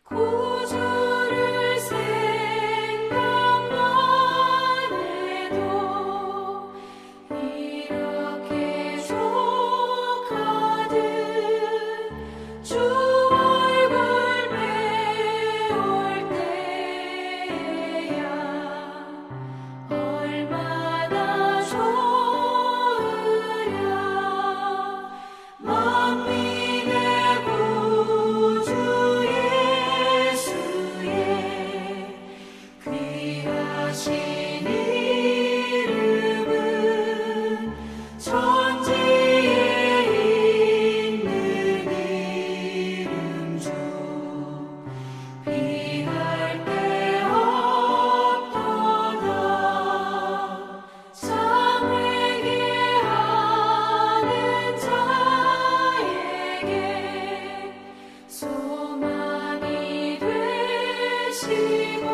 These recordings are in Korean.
구주를 생각만 해도 이렇게 족하듯 주 얼굴 배울 때야 얼마나 좋으랴. 만민의 구주 예수의 귀하신 이름은 천지에 있는 이름 중 비할 데 없도다. 참 회개하는 자에게 소망이 되시고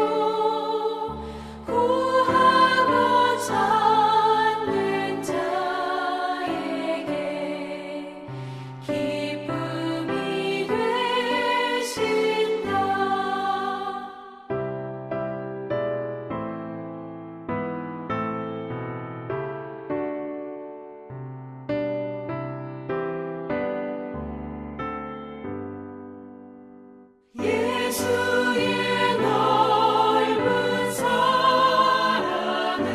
구하고 찾는 자에게 기쁨이 되신다. 예수의 넓은 사랑을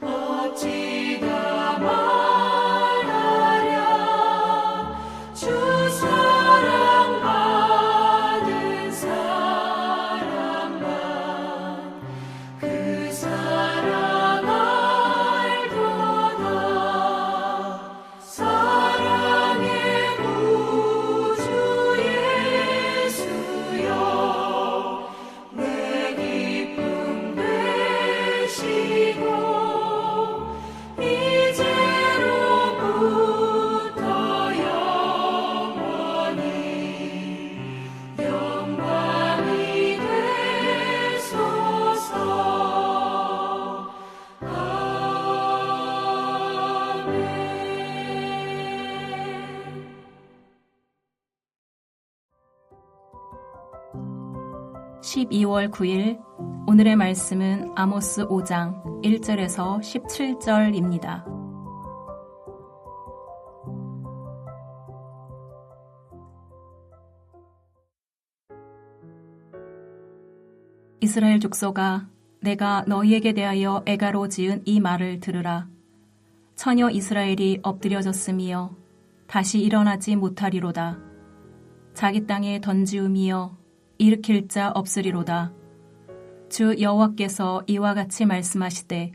어찌 다 말하랴. 주 사랑받은 사람만 그 사랑 알도다. 사랑의 구주 예수여 내 기쁨 되시고 이제로부터 영원히 영광이 되소서. 아멘. 12월 9일 오늘의 말씀은 아모스 5장 1절에서 17절입니다. 이스라엘 족속아, 내가 너희에게 대하여 애가로 지은 이 말을 들으라. 처녀 이스라엘이 엎드려졌으며 다시 일어나지 못하리로다. 자기 땅에 던지움이여 일으킬 자 없으리로다. 주 여호와께서 이와 같이 말씀하시되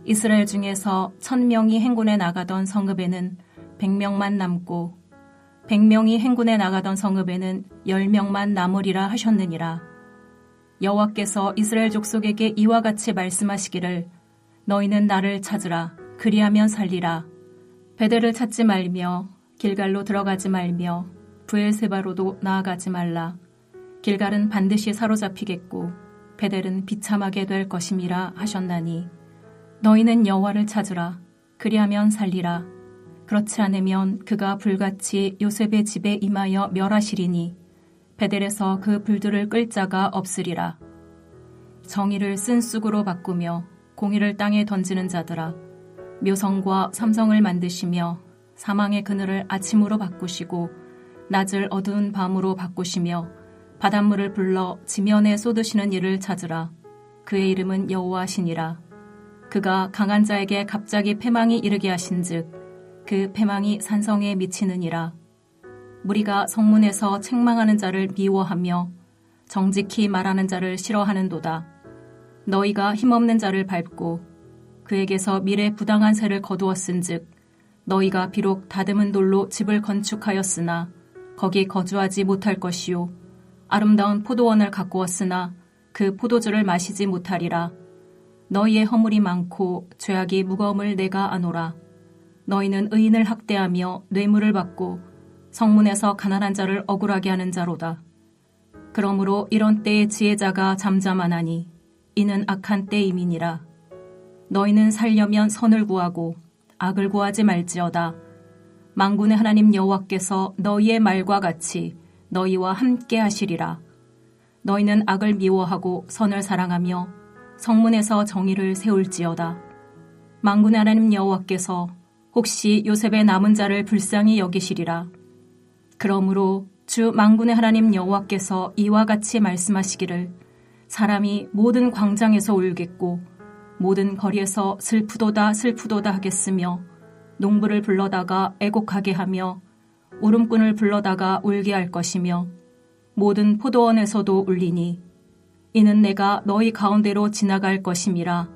이스라엘 중에서 1000명이 행군에 나가던 성읍에는 100명만 남고 100명이 행군에 나가던 성읍에는 10명만 남으리라 하셨느니라. 여호와께서 이스라엘 족속에게 이와 같이 말씀하시기를 너희는 나를 찾으라. 그리하면 살리라. 베델을 찾지 말며 길갈로 들어가지 말며 브엘세바로도 나아가지 말라. 길갈은 반드시 사로잡히겠고 베델은 비참하게 될 것임이라 하셨나니 너희는 여호와를 찾으라. 그리하면 살리라. 그렇지 않으면 그가 불같이 요셉의 집에 임하여 멸하시리니 베델에서 그 불들을 끌 자가 없으리라. 정의를 쓴 쑥으로 바꾸며 공의를 땅에 던지는 자들아, 묘성과 삼성을 만드시며 사망의 그늘을 아침으로 바꾸시고 낮을 어두운 밤으로 바꾸시며 바닷물을 불러 지면에 쏟으시는 이를 찾으라. 그의 이름은 여호와시니라. 그가 강한 자에게 갑자기 패망이 이르게 하신즉 그 패망이 산성에 미치느니라. 무리가 성문에서 책망하는 자를 미워하며 정직히 말하는 자를 싫어하는도다. 너희가 힘없는 자를 밟고 그에게서 미래 부당한 세를 거두었은즉 너희가 비록 다듬은 돌로 집을 건축하였으나 거기 거주하지 못할 것이요 아름다운 포도원을 가꾸었으나 그 포도주를 마시지 못하리라. 너희의 허물이 많고 죄악이 무거움을 내가 아노라. 너희는 의인을 학대하며 뇌물을 받고 성문에서 가난한 자를 억울하게 하는 자로다. 그러므로 이런 때에 지혜자가 잠잠하나니 이는 악한 때임이니라. 너희는 살려면 선을 구하고 악을 구하지 말지어다. 만군의 하나님 여호와께서 너희의 말과 같이 너희와 함께 하시리라. 너희는 악을 미워하고 선을 사랑하며 성문에서 정의를 세울지어다. 만군의 하나님 여호와께서 혹시 요셉의 남은 자를 불쌍히 여기시리라. 그러므로 주 만군의 하나님 여호와께서 이와 같이 말씀하시기를 사람이 모든 광장에서 울겠고 모든 거리에서 슬프도다 슬프도다 하겠으며 농부를 불러다가 애곡하게 하며 울음꾼을 불러다가 울게 할 것이며 모든 포도원에서도 울리니 이는 내가 너희 가운데로 지나갈 것임이라.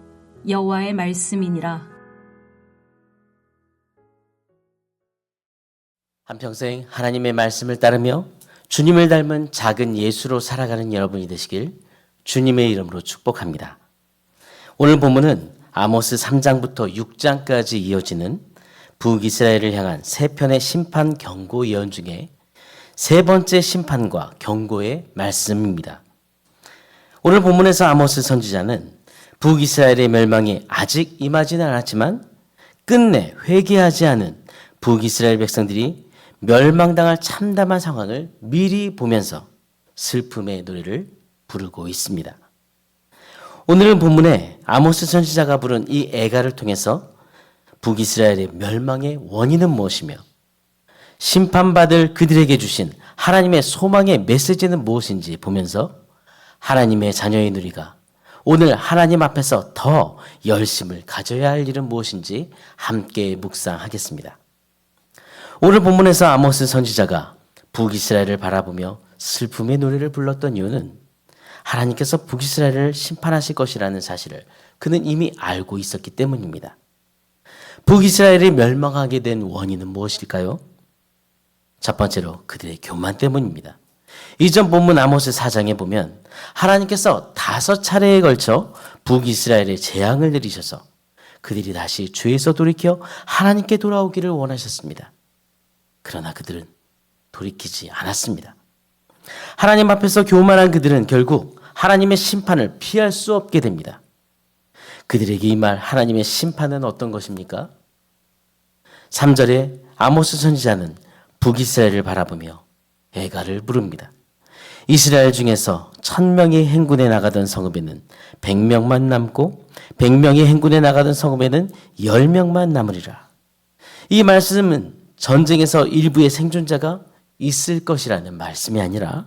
여호와의 말씀이니라. 한평생 하나님의 말씀을 따르며 주님을 닮은 작은 예수로 살아가는 여러분이 되시길 주님의 이름으로 축복합니다. 오늘 본문은 아모스 3장부터 6장까지 이어지는 북이스라엘을 향한 세 편의 심판 경고 예언 중에 세 번째 심판과 경고의 말씀입니다. 오늘 본문에서 아모스 선지자는 북이스라엘의 멸망이 아직 임하지는 않았지만 끝내 회개하지 않은 북이스라엘 백성들이 멸망당할 참담한 상황을 미리 보면서 슬픔의 노래를 부르고 있습니다. 오늘은 본문에 아모스 선지자가 부른 이 애가를 통해서 북이스라엘의 멸망의 원인은 무엇이며 심판받을 그들에게 주신 하나님의 소망의 메시지는 무엇인지 보면서 하나님의 자녀의 누리가 오늘 하나님 앞에서 더 열심을 가져야 할 일은 무엇인지 함께 묵상하겠습니다. 오늘 본문에서 아모스 선지자가 북이스라엘을 바라보며 슬픔의 노래를 불렀던 이유는 하나님께서 북이스라엘을 심판하실 것이라는 사실을 그는 이미 알고 있었기 때문입니다. 북이스라엘이 멸망하게 된 원인은 무엇일까요? 첫 번째로 그들의 교만 때문입니다. 이전 본문 아모스 4장에 보면 하나님께서 5차례에 걸쳐 북이스라엘의 재앙을 내리셔서 그들이 다시 죄에서 돌이켜 하나님께 돌아오기를 원하셨습니다. 그러나 그들은 돌이키지 않았습니다. 하나님 앞에서 교만한 그들은 결국 하나님의 심판을 피할 수 없게 됩니다. 그들에게 임할 하나님의 심판은 어떤 것입니까? 3절에 아모스 선지자는 북이스라엘을 바라보며 애가를 부릅니다. 이스라엘 중에서 1000명이 행군에 나가던 성읍에는 100명만 남고 100명이 행군에 나가던 성읍에는 10명만 남으리라. 이 말씀은 전쟁에서 일부의 생존자가 있을 것이라는 말씀이 아니라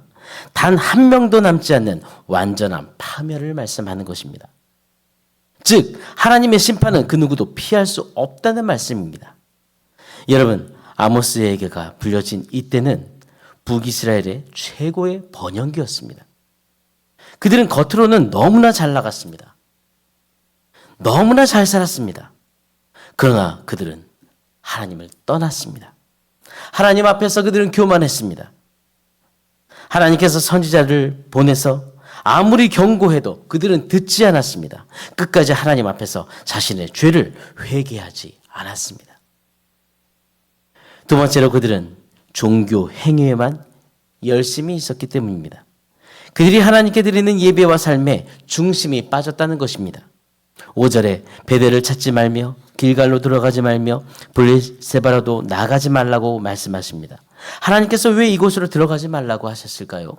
단 한 명도 남지 않는 완전한 파멸을 말씀하는 것입니다. 즉 하나님의 심판은 그 누구도 피할 수 없다는 말씀입니다. 여러분, 아모스에게가 불려진 이때는 북이스라엘의 최고의 번영기였습니다. 그들은 겉으로는 너무나 잘 나갔습니다. 너무나 잘 살았습니다. 그러나 그들은 하나님을 떠났습니다. 하나님 앞에서 그들은 교만했습니다. 하나님께서 선지자를 보내서 아무리 경고해도 그들은 듣지 않았습니다. 끝까지 하나님 앞에서 자신의 죄를 회개하지 않았습니다. 두 번째로 그들은 종교 행위에만 열심히 있었기 때문입니다. 그들이 하나님께 드리는 예배와 삶에 중심이 빠졌다는 것입니다. 5절에 베델을 찾지 말며 길갈로 들어가지 말며 블레세바로도 나가지 말라고 말씀하십니다. 하나님께서 왜 이곳으로 들어가지 말라고 하셨을까요?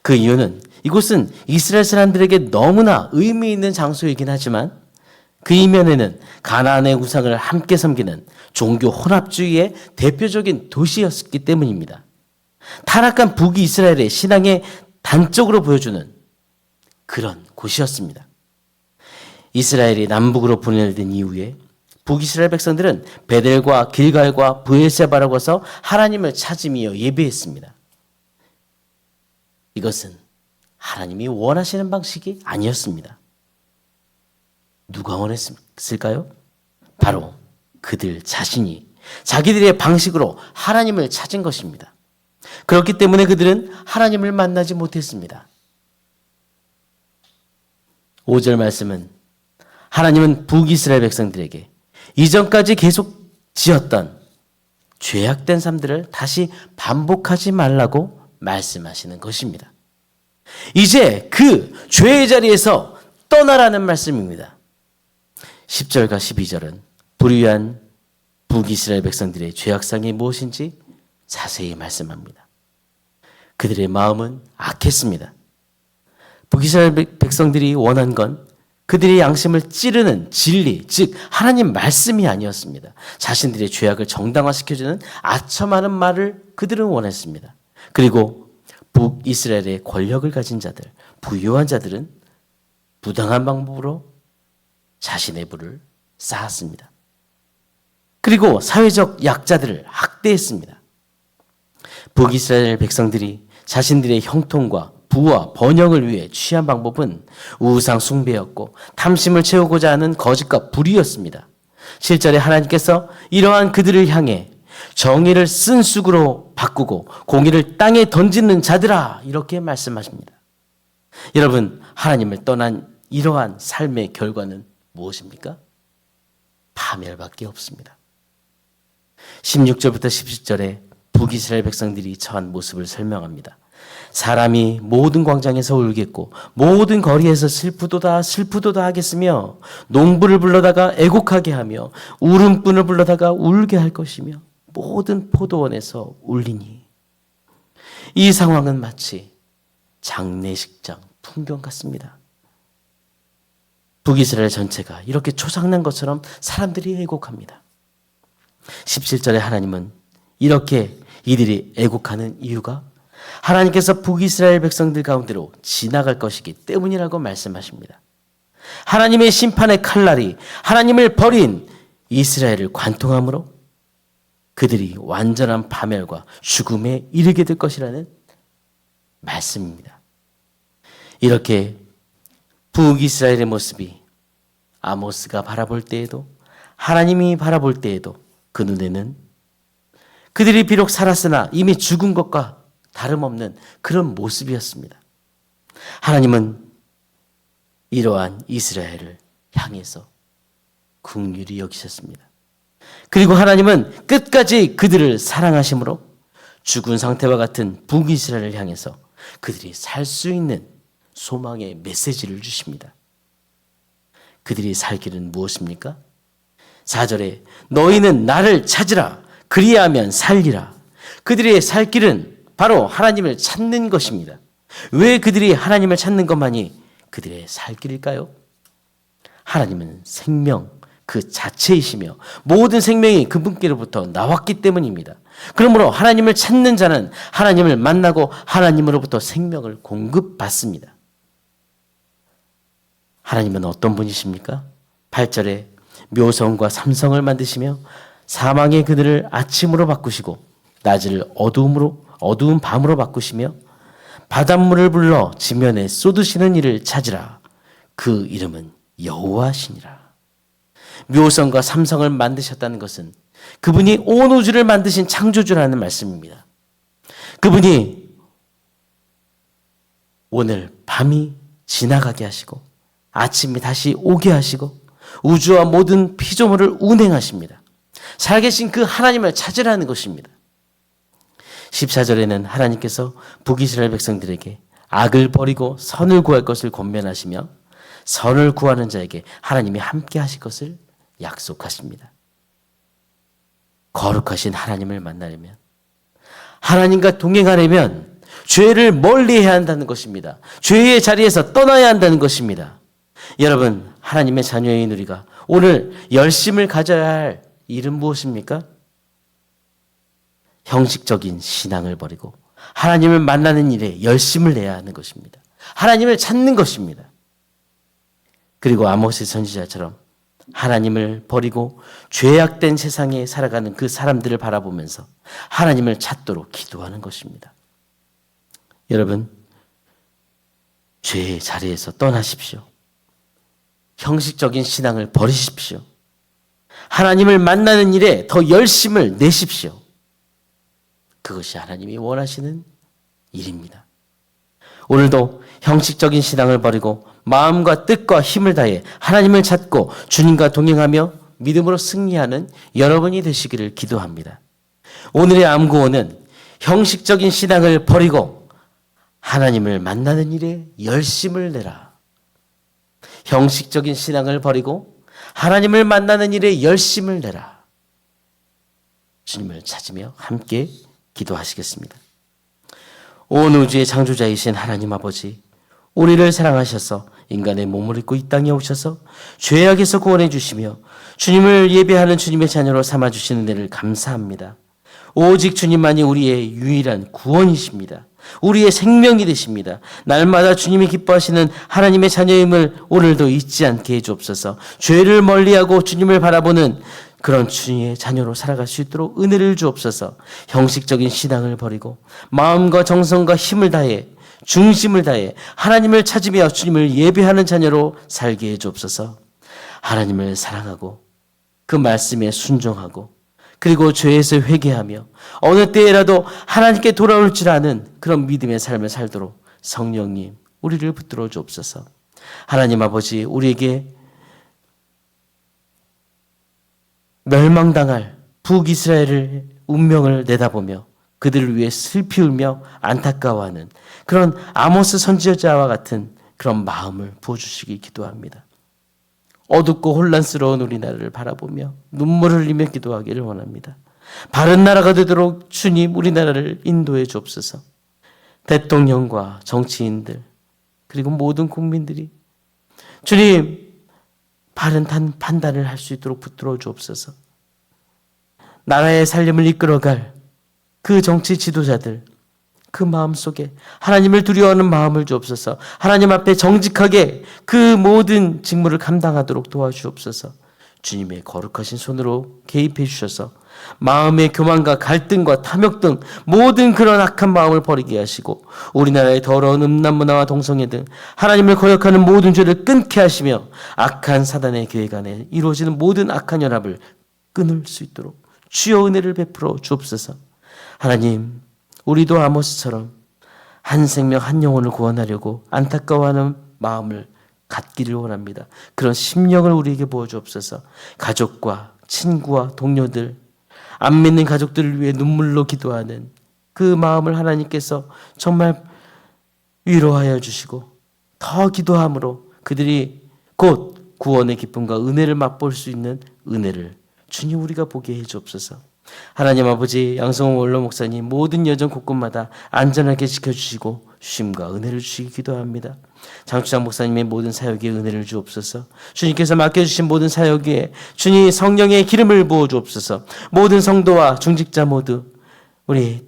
그 이유는 이곳은 이스라엘 사람들에게 너무나 의미 있는 장소이긴 하지만 그 이면에는 가나안의 우상을 함께 섬기는 종교 혼합주의의 대표적인 도시였기 때문입니다. 타락한 북이스라엘의 신앙의 단적으로 보여주는 그런 곳이었습니다. 이스라엘이 남북으로 분열된 이후에 북이스라엘 백성들은 베델과 길갈과 브엘세바로 가서 하나님을 찾으며 예배했습니다. 이것은 하나님이 원하시는 방식이 아니었습니다. 누가 원했을까요? 바로 그들 자신이 자기들의 방식으로 하나님을 찾은 것입니다. 그렇기 때문에 그들은 하나님을 만나지 못했습니다. 5절 말씀은 하나님은 북이스라엘 백성들에게 이전까지 계속 지었던 죄악된 삶들을 다시 반복하지 말라고 말씀하시는 것입니다. 이제 그 죄의 자리에서 떠나라는 말씀입니다. 10절과 12절은 불의한 북이스라엘 백성들의 죄악상이 무엇인지 자세히 말씀합니다. 그들의 마음은 악했습니다. 북이스라엘 백성들이 원한 건 그들의 양심을 찌르는 진리, 즉 하나님 말씀이 아니었습니다. 자신들의 죄악을 정당화시켜주는 아첨하는 말을 그들은 원했습니다. 그리고 북이스라엘의 권력을 가진 자들, 부유한 자들은 부당한 방법으로 자신의 부를 쌓았습니다. 그리고 사회적 약자들을 학대했습니다. 북이스라엘 백성들이 자신들의 형통과 부와 번영을 위해 취한 방법은 우상 숭배였고 탐심을 채우고자 하는 거짓과 불의였습니다. 7절에 하나님께서 이러한 그들을 향해 정의를 쓴 쑥으로 바꾸고 공의를 땅에 던지는 자들아 이렇게 말씀하십니다. 여러분, 하나님을 떠난 이러한 삶의 결과는 무엇입니까? 파멸밖에 없습니다. 16절부터 17절에 북이스라엘 백성들이 처한 모습을 설명합니다. 사람이 모든 광장에서 울겠고 모든 거리에서 슬프도다 슬프도다 하겠으며 농부를 불러다가 애곡하게 하며 울음꾼을 불러다가 울게 할 것이며 모든 포도원에서 울리니. 이 상황은 마치 장례식장 풍경 같습니다. 북이스라엘 전체가 이렇게 초상난 것처럼 사람들이 애곡합니다. 17절에 하나님은 이렇게 이들이 애곡하는 이유가 하나님께서 북이스라엘 백성들 가운데로 지나갈 것이기 때문이라고 말씀하십니다. 하나님의 심판의 칼날이 하나님을 버린 이스라엘을 관통함으로 그들이 완전한 파멸과 죽음에 이르게 될 것이라는 말씀입니다. 이렇게 북이스라엘의 모습이 아모스가 바라볼 때에도 하나님이 바라볼 때에도 그 눈에는 그들이 비록 살았으나 이미 죽은 것과 다름없는 그런 모습이었습니다. 하나님은 이러한 이스라엘을 향해서 긍휼히 여기셨습니다. 그리고 하나님은 끝까지 그들을 사랑하심으로 죽은 상태와 같은 북이스라엘을 향해서 그들이 살 수 있는 소망의 메시지를 주십니다. 그들이 살 길은 무엇입니까? 4절에 너희는 나를 찾으라 그리하면 살리라. 그들의 살 길은 바로 하나님을 찾는 것입니다. 왜 그들이 하나님을 찾는 것만이 그들의 살 길일까요? 하나님은 생명 그 자체이시며 모든 생명이 그분께로부터 나왔기 때문입니다. 그러므로 하나님을 찾는 자는 하나님을 만나고 하나님으로부터 생명을 공급받습니다. 하나님은 어떤 분이십니까? 8절에 묘성과 삼성을 만드시며 사망의 그들을 아침으로 바꾸시고 낮을 어두운 밤으로 바꾸시며 바닷물을 불러 지면에 쏟으시는 이를 찾으라. 그 이름은 여호와시니라. 묘성과 삼성을 만드셨다는 것은 그분이 온 우주를 만드신 창조주라는 말씀입니다. 그분이 오늘 밤이 지나가게 하시고 아침이 다시 오게 하시고 우주와 모든 피조물을 운행하십니다. 살아계신 그 하나님을 찾으라는 것입니다. 14절에는 하나님께서 북이스라엘 백성들에게 악을 버리고 선을 구할 것을 권면하시며 선을 구하는 자에게 하나님이 함께 하실 것을 약속하십니다. 거룩하신 하나님을 만나려면, 하나님과 동행하려면 죄를 멀리해야 한다는 것입니다. 죄의 자리에서 떠나야 한다는 것입니다. 여러분, 하나님의 자녀인 우리가 오늘 열심을 가져야 할 일은 무엇입니까? 형식적인 신앙을 버리고 하나님을 만나는 일에 열심을 내야 하는 것입니다. 하나님을 찾는 것입니다. 그리고 아모스 선지자처럼 하나님을 버리고 죄악된 세상에 살아가는 그 사람들을 바라보면서 하나님을 찾도록 기도하는 것입니다. 여러분, 죄의 자리에서 떠나십시오. 형식적인 신앙을 버리십시오. 하나님을 만나는 일에 더 열심을 내십시오. 그것이 하나님이 원하시는 일입니다. 오늘도 형식적인 신앙을 버리고 마음과 뜻과 힘을 다해 하나님을 찾고 주님과 동행하며 믿음으로 승리하는 여러분이 되시기를 기도합니다. 오늘의 암구호는 형식적인 신앙을 버리고 하나님을 만나는 일에 열심을 내라. 형식적인 신앙을 버리고 하나님을 만나는 일에 열심을 내라. 주님을 찾으며 함께 기도하시겠습니다. 온 우주의 창조자이신 하나님 아버지, 우리를 사랑하셔서 인간의 몸을 입고 이 땅에 오셔서 죄악에서 구원해 주시며 주님을 예배하는 주님의 자녀로 삼아주시는 데를 감사합니다. 오직 주님만이 우리의 유일한 구원이십니다. 우리의 생명이 되십니다. 날마다 주님이 기뻐하시는 하나님의 자녀임을 오늘도 잊지 않게 해주옵소서. 죄를 멀리하고 주님을 바라보는 그런 주님의 자녀로 살아갈 수 있도록 은혜를 주옵소서. 형식적인 신앙을 버리고 마음과 정성과 힘을 다해 중심을 다해 하나님을 찾으며 주님을 예배하는 자녀로 살게 해주옵소서. 하나님을 사랑하고 그 말씀에 순종하고 그리고 죄에서 회개하며 어느 때에라도 하나님께 돌아올 줄 아는 그런 믿음의 삶을 살도록 성령님 우리를 붙들어 주옵소서. 하나님 아버지, 우리에게 멸망당할 북이스라엘의 운명을 내다보며 그들을 위해 슬피 울며 안타까워하는 그런 아모스 선지자와 같은 그런 마음을 부어주시기 기도합니다. 어둡고 혼란스러운 우리나라를 바라보며 눈물을 흘리며 기도하기를 원합니다. 바른 나라가 되도록 주님 우리나라를 인도해 주옵소서. 대통령과 정치인들 그리고 모든 국민들이 주님 바른 판단을 할 수 있도록 붙들어 주옵소서. 나라의 살림을 이끌어갈 그 정치 지도자들 그 마음속에 하나님을 두려워하는 마음을 주옵소서. 하나님 앞에 정직하게 그 모든 직무를 감당하도록 도와주옵소서. 주님의 거룩하신 손으로 개입해 주셔서 마음의 교만과 갈등과 탐욕 등 모든 그런 악한 마음을 버리게 하시고 우리나라의 더러운 음란 문화와 동성애 등 하나님을 거역하는 모든 죄를 끊게 하시며 악한 사단의 계획 안에 이루어지는 모든 악한 연합을 끊을 수 있도록 주여 은혜를 베풀어 주옵소서. 하나님, 우리도 아모스처럼 한 생명 한 영혼을 구원하려고 안타까워하는 마음을 갖기를 원합니다. 그런 심령을 우리에게 보여주옵소서. 가족과 친구와 동료들, 안 믿는 가족들을 위해 눈물로 기도하는 그 마음을 하나님께서 정말 위로하여 주시고 더 기도함으로 그들이 곧 구원의 기쁨과 은혜를 맛볼 수 있는 은혜를 주님 우리가 보게 해 주옵소서. 하나님 아버지, 양성호 원로 목사님 모든 여정 곳곳마다 안전하게 지켜주시고 주심과 은혜를 주시기 기도합니다. 장추장 목사님의 모든 사역에 은혜를 주옵소서. 주님께서 맡겨주신 모든 사역에 주님 성령의 기름을 부어 주옵소서. 모든 성도와 중직자 모두 우리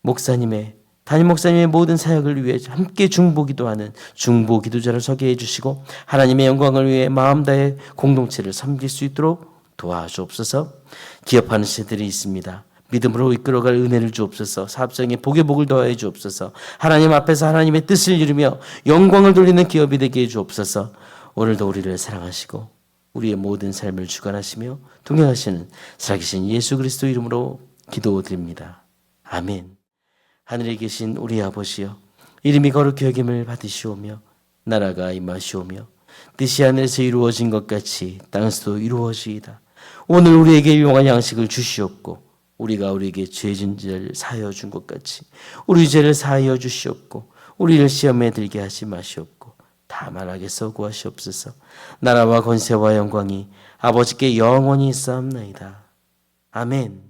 목사님의 담임 목사님의 모든 사역을 위해 함께 중보기도하는 중보기도자를 서게 해주시고 하나님의 영광을 위해 마음 다해 공동체를 섬길 수 있도록 도와주옵소서. 기업하는 시들이 있습니다. 믿음으로 이끌어갈 은혜를 주옵소서. 사업장에 복의 복을 더하여 주옵소서. 하나님 앞에서 하나님의 뜻을 이루며 영광을 돌리는 기업이 되게 해 주옵소서. 오늘도 우리를 사랑하시고 우리의 모든 삶을 주관하시며 동행하시는 살아계신 예수 그리스도 이름으로 기도드립니다. 아멘. 하늘에 계신 우리 아버지여, 이름이 거룩히 여김을 받으시오며 나라가 임하시오며 뜻이 하늘에서 이루어진 것 같이 땅에서도 이루어지이다. 오늘 우리에게 일용할 양식을 주시옵고 우리가 우리에게 죄진 죄를 사하여 준 것 같이 우리 죄를 사하여 주시옵고 우리를 시험에 들게 하지 마시옵고 다만 악에서 구하시옵소서. 나라와 권세와 영광이 아버지께 영원히 있사옵나이다. 아멘.